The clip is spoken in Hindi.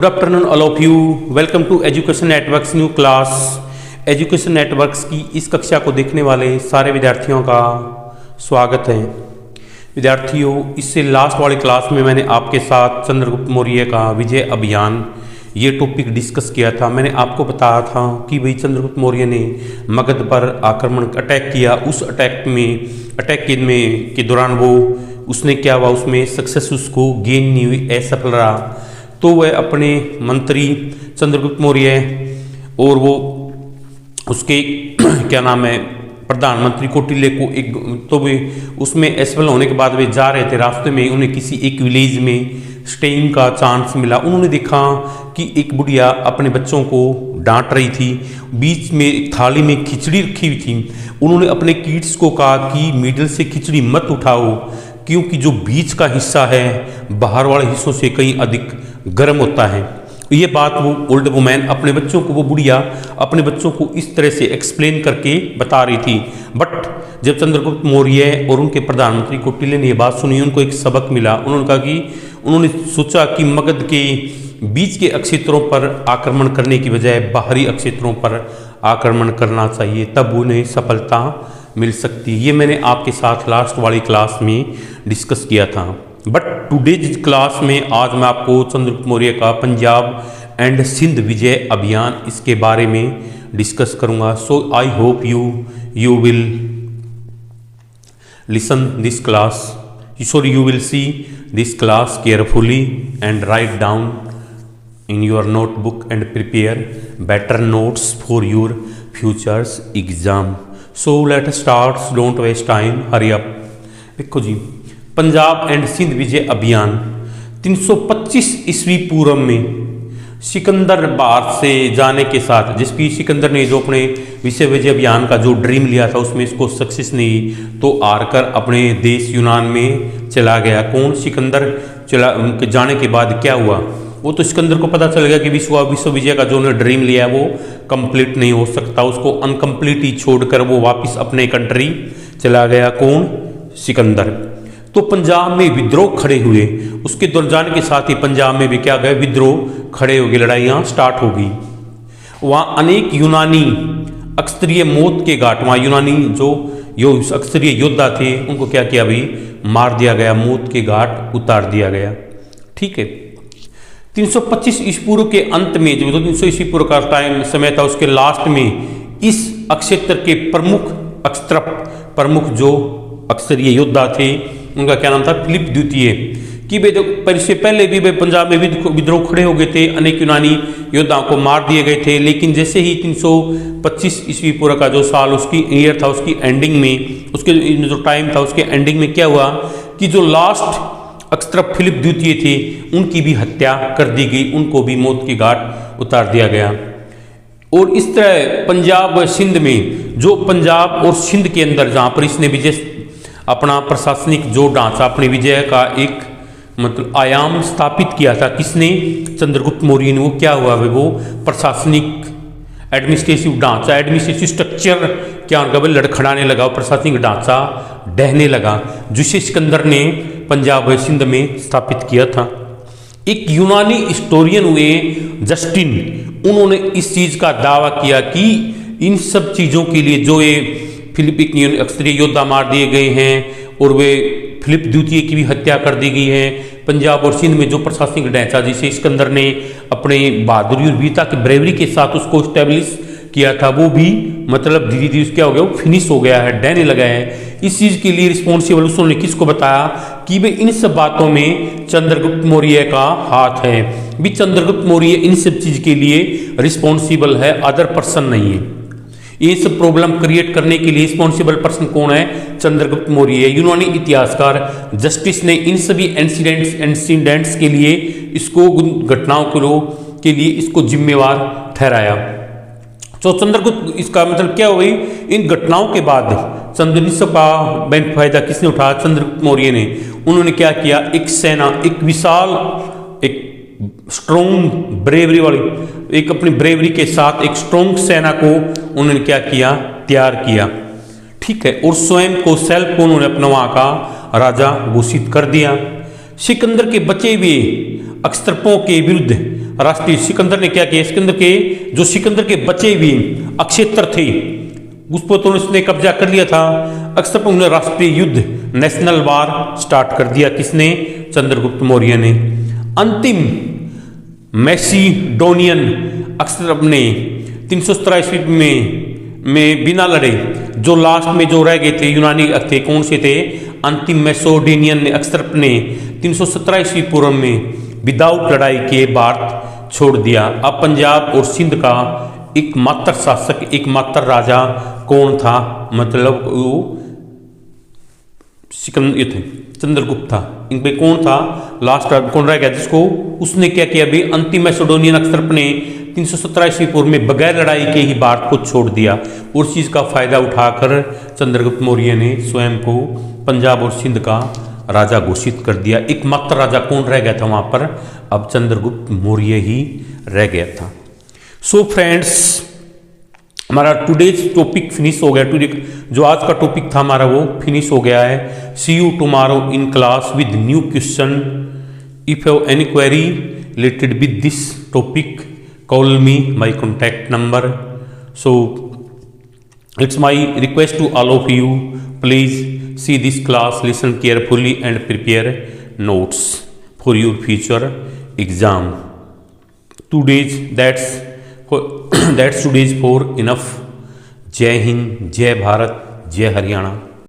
Good afternoon all of you. Welcome to education networks new class. Education networks की इस कक्षा को देखने वाले सारे विद्यार्थियों का स्वागत है। विद्यार्थियों, इससे लास्ट वाली क्लास में मैंने आपके साथ चंद्रगुप्त मौर्य का विजय अभियान ये टॉपिक डिस्कस किया था। मैंने आपको बताया था कि भाई चंद्रगुप्त मौर्य ने मगध पर आक्रमण अटैक किया। उस अटैक के दौरान उसने क्या हुआ, उसमें सक्सेस उसको गेन नहीं हुई, असफल रहा। तो वह अपने मंत्री चंद्रगुप्त मौर्य और वो उसके क्या नाम है प्रधानमंत्री कौटिल्य को तो वे उसमें असफल होने के बाद वे जा रहे थे। रास्ते में उन्हें किसी एक विलेज में स्टेइंग का चांस मिला। उन्होंने देखा कि एक बुढ़िया अपने बच्चों को डांट रही थी। बीच में एक थाली में खिचड़ी रखी हुई थी। उन्होंने अपने किड्स को कहा कि मिडिल से खिचड़ी मत उठाओ, क्योंकि जो बीच का हिस्सा है बाहर वाले हिस्सों से कहीं अधिक गर्म होता है। ये बात वो ओल्ड वुमैन अपने बच्चों को, वो बुढ़िया अपने बच्चों को इस तरह से एक्सप्लेन करके बता रही थी। बट जब चंद्रगुप्त मौर्य और उनके प्रधानमंत्री कौटिल्य ने ये बात सुनी, उनको एक सबक मिला। उन्होंने कहा कि उन्होंने सोचा कि मगध के बीच के क्षेत्रों पर आक्रमण करने की बजाय बाहरी क्षेत्रों पर आक्रमण करना चाहिए, तब उन्हें सफलता मिल सकती। ये मैंने आपके साथ लास्ट वाली क्लास में डिस्कस किया था। बट टुडेज क्लास में आज मैं आपको चंद्रगुप्त मौर्य का पंजाब एंड सिंध विजय अभियान इसके बारे में डिस्कस करूंगा। So I hope you will listen this class, sorry you will see this class carefully and write down in your notebook and prepare better notes for your futures exam. So let us start, don't waste time, hurry up। देखो जी, पंजाब एंड सिंध विजय अभियान 325 ईस्वी पूर्व में सिकंदर भारत से जाने के साथ, जिसकी सिकंदर ने जो अपने विजय अभियान का जो ड्रीम लिया था उसमें इसको सक्सेस नहीं, तो हारकर अपने देश यूनान में चला गया। कौन? सिकंदर चला जाने के बाद क्या हुआ, वो तो सिकंदर को पता चल गया कि विश्व विजय का जो उन्होंने ड्रीम लिया है वो कंप्लीट नहीं हो सकता। उसको अनकम्प्लीट ही छोड़कर वो वापस अपने कंट्री चला गया। कौन? सिकंदर। तो पंजाब में विद्रोह खड़े हुए। उसके दौर जाने के साथ ही पंजाब में भी क्या गए, विद्रोह खड़े हो गए, लड़ाइयाँ स्टार्ट हो गई। वहाँ अनेक यूनानी अक्षत्रिय मौत के घाट, वहाँ यूनानी जो अक्षत्रिय योद्धा थे उनको क्या किया भाई, मार दिया गया, मौत के घाट उतार दिया गया। ठीक है। 325 ईस्वी पूर्व के अंत में, जो 300 ईस्वी पूर्व का टाइम समय था, उसके लास्ट में इस क्षेत्र के प्रमुख जो अक्षत्रिय योद्धा थे उनका क्या नाम था, फिलिप द्वितीय। कि वे इससे पहले भी वे पंजाब में विद्रोह खड़े हो गए थे, अनेक यूनानी योद्धाओं को मार दिए गए थे। लेकिन जैसे ही 325 ईस्वी पूर्व का जो साल उसकी ईयर था, उसकी एंडिंग में, उसके जो टाइम था उसके एंडिंग में क्या हुआ कि जो लास्ट अक्षत्रप फिलिप द्वितीय थे उनकी भी हत्या कर दी गई, उनको भी मौत की घाट उतार दिया गया। और इस तरह पंजाब सिंध में, जो पंजाब और सिंध के अंदर जहाँ पर इसने विजय अपना प्रशासनिक जो ढांचा, अपने विजय का एक मतलब आयाम स्थापित किया था, किसने? चंद्रगुप्त मौर्य ने। वो क्या हुआ, वो प्रशासनिक एडमिनिस्ट्रेटिव ढांचा, एडमिनिस्ट्रेटिव स्ट्रक्चर क्या उनका लड़खड़ाने लगा, प्रशासनिक ढांचा ढहने लगा, जिसे सिकंदर ने पंजाब व सिंध में स्थापित किया था। एक यूनानी हिस्टोरियन हुए जस्टिन, उन्होंने इस चीज का दावा किया कि इन सब चीजों के लिए जो ये फिलिपिक अक्षत्रिय योद्धा मार दिए गए हैं और वे फिलिप द्वितीय की भी हत्या कर दी गई है, पंजाब और सिंध में जो प्रशासनिक ढांचा जिसे सिकंदर ने अपने बहादुरी और वीरता की ब्रेवरी के साथ उसको स्टैब्लिश किया था, वो भी मतलब धीरे धीरे क्या हो गया, वो फिनिश हो गया है, डहने लगा है। इस चीज के लिए रिस्पॉन्सिबल उन्होंने किसको बताया कि वे इन सब बातों में चंद्रगुप्त मौर्य का हाथ है। भी चंद्रगुप्त मौर्य इन सब चीज के लिए रिस्पॉन्सिबल है, अदर पर्सन नहीं है। ये सब प्रॉब्लम क्रिएट करने के लिए रिस्पॉन्सिबल पर्सन कौन है? चंद्रगुप्त मौर्य। यूनानी इतिहासकार जस्टिस ने इन सभी इंसिडेंट्स के लिए, इसको घटनाओं के लिए इसको जिम्मेवार ठहराया। तो चंद्रगुप्त, इसका मतलब क्या हो गई, इन घटनाओं के बाद चंद्रगुप्त का फायदा किसने उठाया? चंद्रगुप्त मौर्य ने। उन्होंने क्या किया, एक सेना, एक विशाल, एक स्ट्रॉन्ग ब्रेवरी वाली, एक अपनी ब्रेवरी के साथ एक स्ट्रॉन्ग सेना को उन्होंने क्या किया, तैयार किया। ठीक है। और स्वयं को, सेल्फ को उन्होंने अपना वहां का राजा घोषित कर दिया। सिकंदर के बचे हुए अक्षत्रपों के विरुद्ध राष्ट्रीय सिकंदर ने क्या किया, सिकंदर के जो सिकंदर के बचे हुए अक्षेत्र थे उस पर तो उसने कब्जा कर लिया था। अक्सर पर उन्हें राष्ट्रीय युद्ध नेशनल वार स्टार्ट कर दिया, किसने, चंद्रगुप्त मौर्य ने। अंतिम मैसिडोनियन अक्सर अपने 317 ईस्वी में बिना लड़े जो लास्ट में जो रह गए थे यूनानी थे, कौन से थे, अंतिम मैसिडोनियन ने अक्सर अपने 317 ईस्वी पूर्व में विदाउट लड़ाई के भारत छोड़ दिया। अब पंजाब और सिंध का एकमात्र शासक, एकमात्र राजा कौन था, मतलब वो सिकंदर थे, चंद्रगुप्त था। इनमें कौन था लास्ट कौन रह गया जिसको, उसने क्या किया अभी, अंतिम मैसिडोनियन अक्सर ने 317 ईस्वी पूर्व में बगैर लड़ाई के ही भारत को छोड़ दिया। उस चीज का फायदा उठाकर चंद्रगुप्त मौर्य ने स्वयं को पंजाब और सिंध का राजा घोषित कर दिया। एकमात्र राजा कौन रह गया था वहां पर, अब चंद्रगुप्त मौर्य ही रह गया था। सो फ्रेंड्स, हमारा टुडेज टॉपिक फिनिश हो गया। टुडे जो आज का टॉपिक था हमारा वो फिनिश हो गया है। See you tomorrow in class with new question. If you have any query related with this topic, call me, my contact number. So it's my request to all of you, please see this class, listen carefully and prepare notes for your future exam. That's today's for enough. जय हिंद, जय भारत, जय हरियाणा।